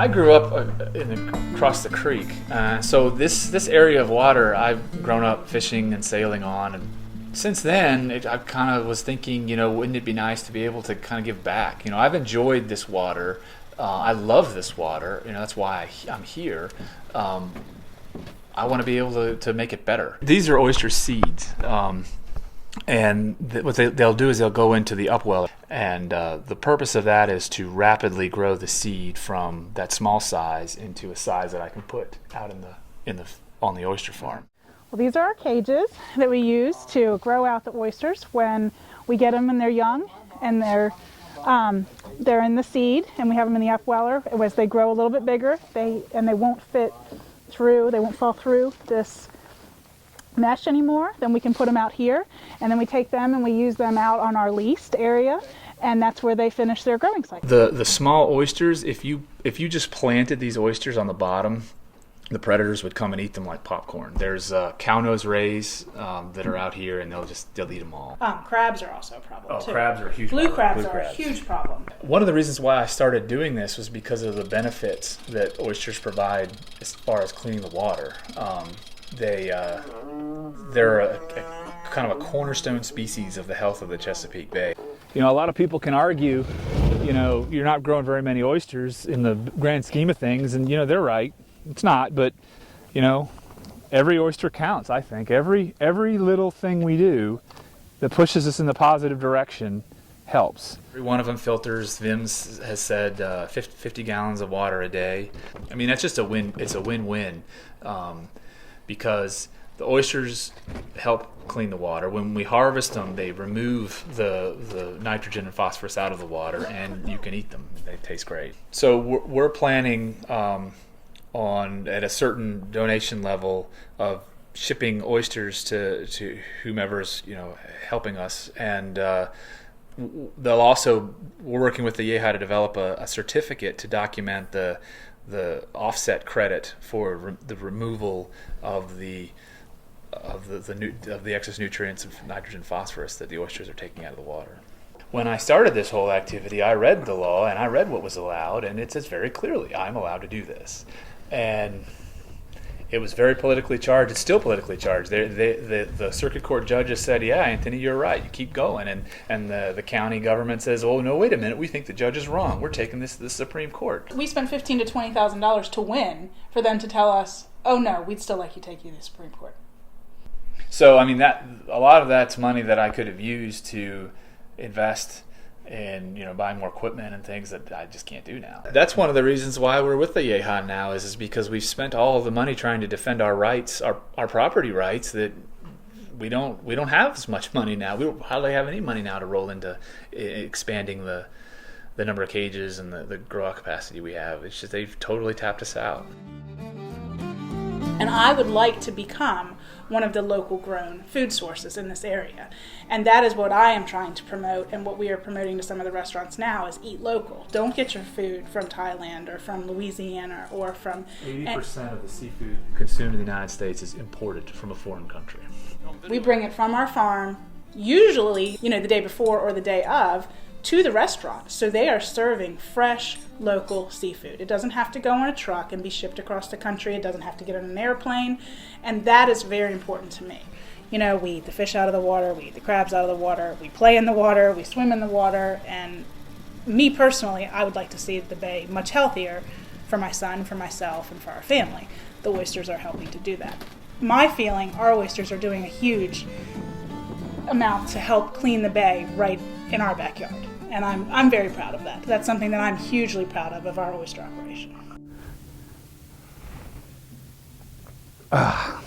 I grew up across the creek, so this area of water I've grown up fishing and sailing on, and since then I kind of was thinking, wouldn't it be nice to be able to kind of give back? I've enjoyed this water. I love this water. That's why I'm here. I want to be able to make it better. These are oyster seeds. And what they'll do is they'll go into the upwell, and the purpose of that is to rapidly grow the seed from that small size into a size that I can put out on the oyster farm. Well, these are our cages that we use to grow out the oysters when we get them when they're young, and they're in the seed, and we have them in the upweller. As they grow a little bit bigger, they won't fall through this mesh anymore, then we can put them out here, and then we take them and we use them out on our leased area, and that's where they finish their growing cycle. The small oysters, if you just planted these oysters on the bottom, the predators would come and eat them like popcorn. There's cow-nose rays that are out here, and they'll eat them all. Crabs are also a problem too. Crabs are a huge problem. Blue crabs are a huge problem. One of the reasons why I started doing this was because of the benefits that oysters provide as far as cleaning the water. They're a kind of a cornerstone species of the health of the Chesapeake Bay. A lot of people can argue, you're not growing very many oysters in the grand scheme of things, and they're right. It's not, but every oyster counts. I think every little thing we do that pushes us in the positive direction helps. Every one of them filters. VIMS has said 50 gallons of water a day. I mean, that's just a win. It's a win-win. Because the oysters help clean the water. When we harvest them, they remove the nitrogen and phosphorus out of the water, and you can eat them. They taste great. So we're planning on, at a certain donation level, of shipping oysters to whomever's helping us, and we're working with the YEHA to develop a certificate to document the offset credit for the removal of the excess nutrients of nitrogen and phosphorus that the oysters are taking out of the water. When I started this whole activity, I read the law and I read what was allowed, and it says very clearly I'm allowed to do this. And it was very politically charged. It's still politically charged. The circuit court judges said, yeah, Anthony, you're right. You keep going. And the county government says, oh, no, wait a minute. We think the judge is wrong. We're taking this to the Supreme Court. We spent $15,000 to $20,000 to win for them to tell us, oh, no, we'd still like you to take you to the Supreme Court. So, I mean, a lot of that's money that I could have used to invest in buying more equipment and things that I just can't do now. That's one of the reasons why we're with the YEHA now is because we've spent all of the money trying to defend our rights, our property rights, that we don't have as much money now. We hardly have any money now to roll into expanding the number of cages and the grow out capacity we have. It's just they've totally tapped us out. And I would like to become one of the local grown food sources in this area. And that is what I am trying to promote, and what we are promoting to some of the restaurants now is eat local. Don't get your food from Thailand or from Louisiana or from... 80% of the seafood consumed in the United States is imported from a foreign country. We bring it from our farm, usually, the day before or the day of, to the restaurant. So they are serving fresh, local seafood. It doesn't have to go on a truck and be shipped across the country. It doesn't have to get on an airplane. And that is very important to me. We eat the fish out of the water, we eat the crabs out of the water, we play in the water, we swim in the water, and me personally, I would like to see the bay much healthier for my son, for myself, and for our family. The oysters are helping to do that. My feeling, our oysters are doing a huge amount to help clean the bay right in our backyard. And I'm very proud of that. That's something that I'm hugely proud of our oyster operation. Ah.